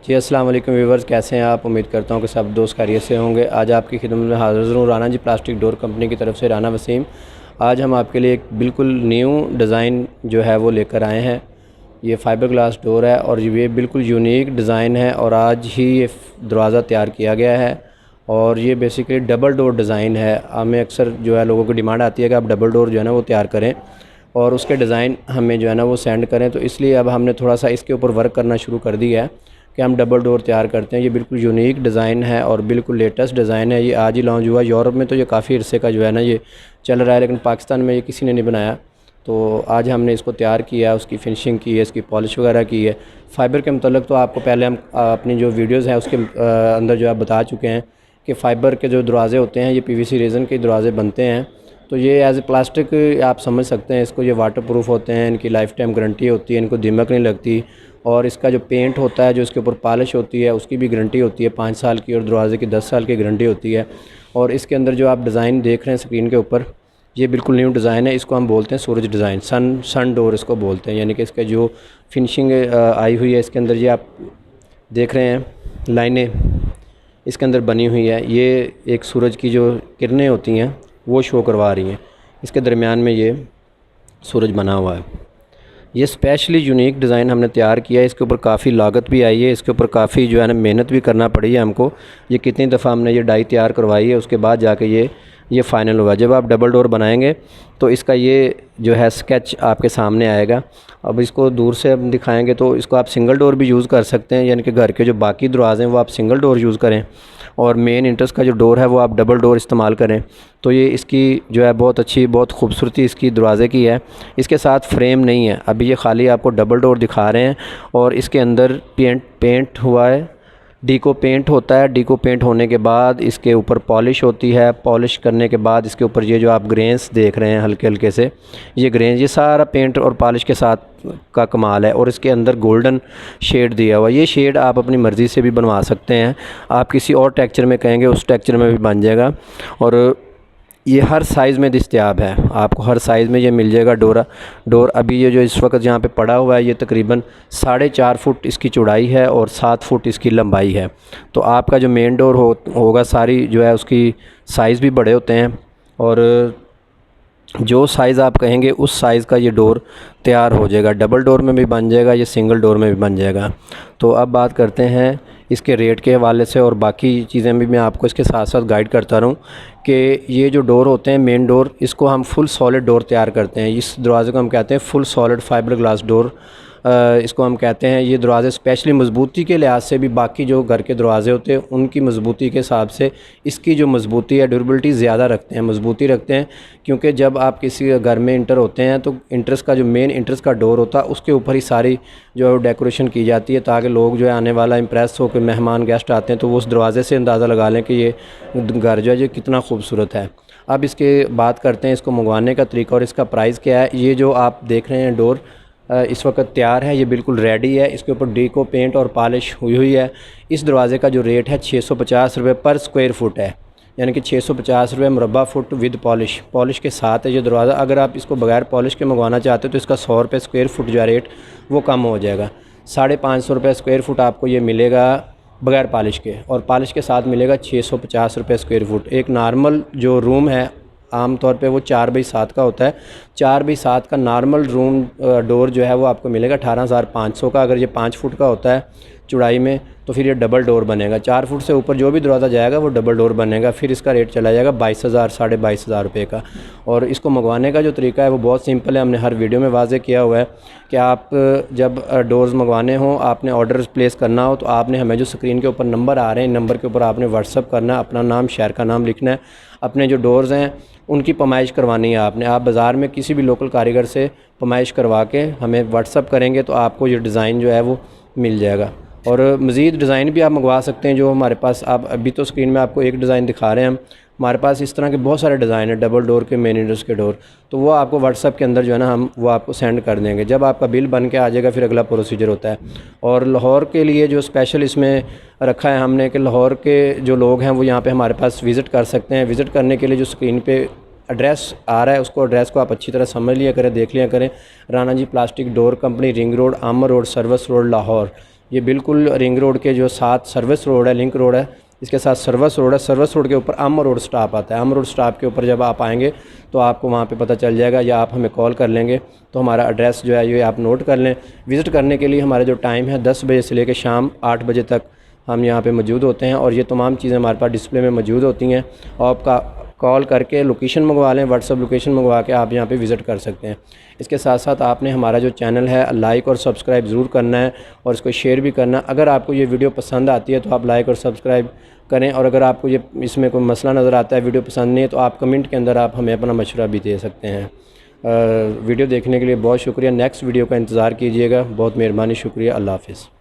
जी अस्सलाम वालेकुम व्यूवर्स, कैसे हैं आप। उम्मीद करता हूं कि सब दोस्त खैरियत से होंगे। आज आपकी खिदमत में हाज़िर हूँ Rana ji plastic door company की तरफ से, राना वसीम। आज हम आपके लिए एक बिल्कुल न्यू डिज़ाइन जो है वो लेकर आए हैं। ये फ़ाइबर ग्लास डोर है और ये बिल्कुल यूनिक डिज़ाइन है और आज ही ये दरवाज़ा तैयार किया गया है। और ये बेसिकली डबल डोर डिज़ाइन है। हमें अक्सर जो है लोगों की डिमांड आती है कि आप डबल डोर जो है ना वो तैयार करें और उसके डिज़ाइन हमें जो है ना वो सेंड करें। तो इसलिए अब हमने थोड़ा सा इसके ऊपर वर्क करना शुरू कर दिया है कि हम डबल डोर तैयार करते हैं। ये बिल्कुल यूनिक डिज़ाइन है और बिल्कुल लेटेस्ट डिज़ाइन है। ये आज ही लॉन्च हुआ। यूरोप में तो ये काफ़ी अरसे का जो है ना ये चल रहा है, लेकिन पाकिस्तान में ये किसी ने नहीं बनाया। तो आज हमने इसको तैयार किया है, उसकी फिनिशिंग की है, इसकी पॉलिश वगैरह की है। फ़ाइबर के मतलब तो आपको पहले हम अपनी जो वीडियोज़ हैं उसके अंदर जो है बता चुके हैं कि फ़ाइबर के जो दरवाज़े होते हैं ये PVC रेज़न के दरवाज़े बनते हैं। तो ये एज़ ए प्लास्टिक आप समझ सकते हैं इसको। ये वाटर प्रूफ होते हैं, इनकी लाइफ टाइम गारंटी होती है, इनको दीमक नहीं लगती। और इसका जो पेंट होता है, जो इसके ऊपर पॉलिश होती है, उसकी भी गारंटी होती है 5 साल की, और दरवाज़े की 10 साल की गारंटी होती है। और इसके अंदर जो आप डिज़ाइन देख रहे हैं स्क्रीन के ऊपर, ये बिल्कुल न्यू डिज़ाइन है। इसको हम बोलते हैं सूरज डिज़ाइन, सन डोर इसको बोलते हैं। यानी कि इसका जो फिनिशिंग आई हुई है इसके अंदर, ये आप देख रहे हैं लाइनें इसके अंदर बनी हुई है। ये एक सूरज की जो किरणें होती हैं वो शो करवा रही हैं। इसके दरमियान में ये सूरज बना हुआ है। ये स्पेशली यूनिक डिज़ाइन हमने तैयार किया है। इसके ऊपर काफ़ी लागत भी आई है, इसके ऊपर काफ़ी जो है ना मेहनत भी करना पड़ी है हमको। ये कितनी दफ़ा हमने ये डाई तैयार करवाई है, उसके बाद जाके ये फ़ाइनल हुआ। जब आप डबल डोर बनाएंगे तो इसका ये जो है स्केच आपके सामने आएगा। अब इसको दूर से हम दिखाएंगे तो इसको आप सिंगल डोर भी यूज़ कर सकते हैं, यानी कि घर के जो बाकी दरवाज़े हैं वो आप सिंगल डोर यूज़ करें और मेन एंट्रेंस का जो डोर है वो आप डबल डोर इस्तेमाल करें। तो ये इसकी जो है बहुत अच्छी, बहुत खूबसूरती इसकी दरवाज़े की है। इसके साथ फ्रेम नहीं है, अभी ये खाली आपको डबल डोर दिखा रहे हैं। और इसके अंदर पेंट हुआ है, डीको पेंट होता है। डीको पेंट होने के बाद इसके ऊपर पॉलिश होती है। पॉलिश करने के बाद इसके ऊपर ये जो आप ग्रेन्स देख रहे हैं हल्के हल्के से, ये ग्रेन्स, ये सारा पेंट और पॉलिश के साथ का कमाल है। और इसके अंदर गोल्डन शेड दिया हुआ। ये शेड आप अपनी मर्ज़ी से भी बनवा सकते हैं। आप किसी और टेक्सचर में कहेंगे उस टेक्सचर में भी बन जाएगा। और ये हर साइज़ में दस्तयाब है, आपको हर साइज़ में ये मिल जाएगा। डोर अभी ये जो इस वक्त यहाँ पे पड़ा हुआ है, ये तकरीबन 4.5 फुट इसकी चौड़ाई है और 7 फुट इसकी लंबाई है। तो आपका जो मेन डोर होगा सारी जो है उसकी साइज़ भी बड़े होते हैं और जो साइज़ आप कहेंगे उस साइज़ का ये डोर तैयार हो जाएगा। डबल डोर में भी बन जाएगा, ये सिंगल डोर में भी बन जाएगा। तो अब बात करते हैं इसके रेट के हवाले से, और बाकी चीज़ें भी मैं आपको इसके साथ साथ गाइड करता रहूँ कि ये जो डोर होते हैं मेन डोर, इसको हम फुल सॉलिड डोर तैयार करते हैं। इस दरवाज़े को हम कहते हैं full solid fibre glass door, इसको हम कहते हैं। ये दरवाज़े स्पेशली मज़बूती के लिहाज से भी बाकी जो घर के दरवाज़े होते हैं उनकी मज़बूती के हिसाब से इसकी जो मज़बूती है, ड्यूरेबिलिटी ज़्यादा रखते हैं, मज़बूती रखते हैं। क्योंकि जब आप किसी घर में इंटर होते हैं तो इंट्रेंस का जो मेन इंट्रेंस का डोर होता है उसके ऊपर ही सारी जो है डेकोरेशन की जाती है, ताकि लोग जो है आने वाला इम्प्रेस हो, कोई मेहमान गेस्ट आते हैं तो वो उस दरवाज़े से अंदाज़ा लगा लें कि ये घर जो है ये कितना खूबसूरत है। अब इसके बात करते हैं इसको मंगवाने का तरीका और इसका प्राइस क्या है। ये जो आप देख रहे हैं डोर इस वक्त तैयार है, ये बिल्कुल रेडी है। इसके ऊपर डीको पेंट और पॉलिश हुई हुई है। इस दरवाज़े का जो रेट है 650 रुपये पर स्क्वायर फुट है, यानी कि 650 रुपये मुरबा फुट विद पॉलिश के साथ है ये दरवाज़ा। अगर आप इसको बगैर पॉलिश के मंगवाना चाहते हो तो इसका 100 रुपये स्क्वायर फुट जो है रेट वो कम हो जाएगा। 550 रुपये स्क्वायर फुट आपको ये मिलेगा बगैर पॉलिश के, और पॉलिश के साथ मिलेगा 650 रुपये स्क्वायर फुट। एक नॉर्मल जो रूम है आम तौर पे वो 4x7 का होता है। 4x7 का नॉर्मल रूम डोर जो है वो आपको मिलेगा 18,500 का। अगर ये 5 फुट का होता है चौड़ाई में तो फिर ये डबल डोर बनेगा। 4 फुट से ऊपर जो भी दरवाज़ा जाएगा वो डबल डोर बनेगा। फिर इसका रेट चला जाएगा 22,000 22,500 रुपये का। और इसको मंगवाने का जो तरीका है वो बहुत सिंपल है, हमने हर वीडियो में वाज़े किया हुआ है कि आप जब डोर्स मंगवाने हों, आपने ऑर्डर प्लेस करना हो तो आपने हमें जो स्क्रीन के ऊपर नंबर आ रहे हैं, नंबर के ऊपर आपने व्हाट्सअप करना है, अपना नाम, शहर का नाम लिखना है, अपने जो डोर्स हैं उनकी पैमाइश करवानी है आपने। आप बाज़ार में किसी भी लोकल कारीगर से पैमाइश करवा के हमें व्हाट्सअप करेंगे तो आपको ये डिज़ाइन जो है वो मिल जाएगा। और मज़ीद डिज़ाइन भी आप मंगवा सकते हैं जो हमारे पास, आप अभी तो स्क्रीन में आपको एक डिज़ाइन दिखा रहे हैं हम, हमारे पास इस तरह के बहुत सारे डिज़ाइन हैं डबल डोर के, मेन इंट्रेंस के डोर। तो वो आपको व्हाट्सअप के अंदर जो है ना हम वो आपको सेंड कर देंगे। जब आपका बिल बन के आ जाएगा फिर अगला प्रोसीजर होता है। और लाहौर के लिए जो स्पेशल इसमें रखा है हमने कि लाहौर के जो लोग हैं वो यहाँ पे हमारे पास विज़िट कर सकते हैं। विज़िट करने के लिए जो स्क्रीन पे एड्रेस आ रहा है उसको, एड्रेस को आप अच्छी तरह समझ लिया करें, देख लिया करें। Rana ji plastic door company, ring road, Amar road, service road, Lahore. ये बिल्कुल रिंग रोड के जो साथ सर्विस रोड है, लिंक रोड है, इसके साथ सर्विस रोड है। सर्विस रोड के ऊपर अम रोड स्टॉप आता है। अम रोड स्टॉप के ऊपर जब आप आएंगे तो आपको वहाँ पे पता चल जाएगा, या आप हमें कॉल कर लेंगे तो हमारा एड्रेस जो है ये आप नोट कर लें। विज़िट करने के लिए हमारा जो टाइम है 10 बजे से लेकर शाम 8 बजे तक हम यहाँ पे मौजूद होते हैं, और ये तमाम चीज़ें हमारे पास डिस्प्ले में मौजूद होती हैं। और आपका कॉल करके लोकेशन मंगवा लें, व्हाट्सअप लोकेशन मंगवा के आप यहाँ पे विज़िट कर सकते हैं। इसके साथ साथ आपने हमारा जो चैनल है लाइक और सब्सक्राइब ज़रूर करना है, और इसको शेयर भी करना। अगर आपको ये वीडियो पसंद आती है तो आप लाइक और सब्सक्राइब करें, और अगर आपको ये इसमें कोई मसला नज़र आता है, वीडियो पसंद नहीं है, तो आप कमेंट के अंदर आप हमें अपना मशवरा भी दे सकते हैं। वीडियो देखने के लिए बहुत शुक्रिया। नेक्स्ट वीडियो का इंतज़ार कीजिएगा। बहुत मेहरबानी, शुक्रिया। अल्लाह हाफ़िज़।